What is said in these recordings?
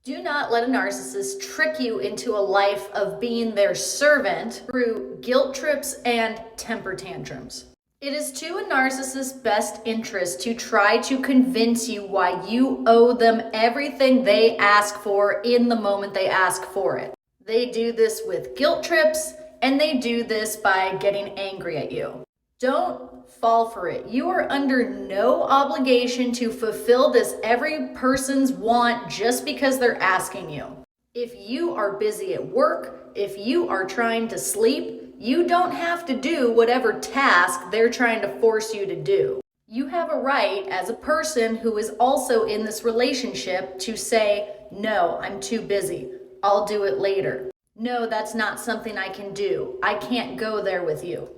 Do not let a narcissist trick you into a life of being their servant through guilt trips and temper tantrums. It is to a narcissist's best interest to try to convince you why you owe them everything they ask for in the moment they ask for it. They do this with guilt trips, and they do this by getting angry at you. Don't fall for it. You are under no obligation to fulfill this every person's want just because they're asking you. If you are busy at work, if you are trying to sleep, you don't have to do whatever task they're trying to force you to do. You have a right as a person who is also in this relationship to say, no, I'm too busy. I'll do it later. No, that's not something I can do. I can't go there with you.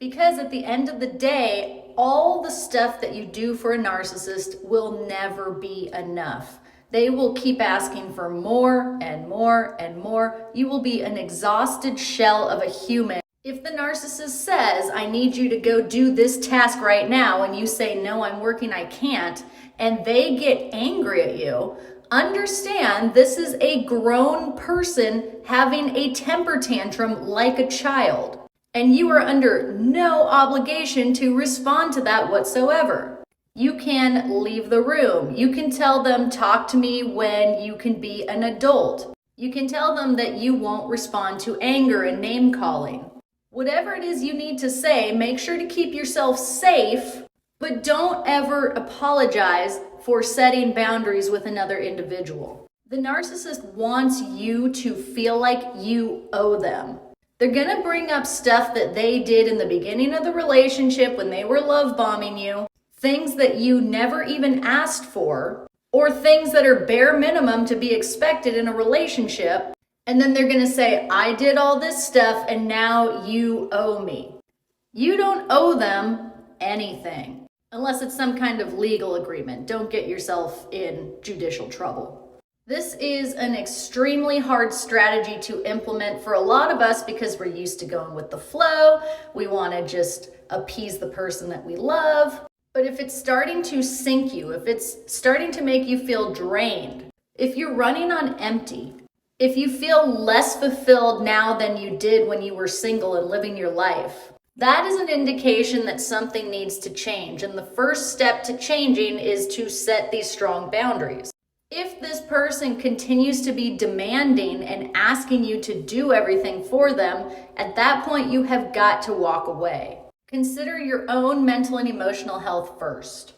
Because at the end of the day, all the stuff that you do for a narcissist will never be enough. They will keep asking for more and more and more. You will be an exhausted shell of a human. If the narcissist says, I need you to go do this task right now, and you say, no, I'm working, I can't, and they get angry at you, understand this is a grown person having a temper tantrum like a child. And you are under no obligation to respond to that whatsoever. You can leave the room. You can tell them, talk to me when you can be an adult. You can tell them that you won't respond to anger and name calling. Whatever it is you need to say, make sure to keep yourself safe, but don't ever apologize for setting boundaries with another individual. The narcissist wants you to feel like you owe them. They're gonna bring up stuff that they did in the beginning of the relationship when they were love bombing you, things that you never even asked for, or things that are bare minimum to be expected in a relationship. And then they're gonna say, I did all this stuff and now you owe me. You don't owe them anything, unless it's some kind of legal agreement. Don't get yourself in judicial trouble. This is an extremely hard strategy to implement for a lot of us because we're used to going with the flow. We want to just appease the person that we love. But if it's starting to sink you, if it's starting to make you feel drained, if you're running on empty, if you feel less fulfilled now than you did when you were single and living your life, that is an indication that something needs to change. And the first step to changing is to set these strong boundaries. If this person continues to be demanding and asking you to do everything for them, at that point you have got to walk away. Consider your own mental and emotional health first.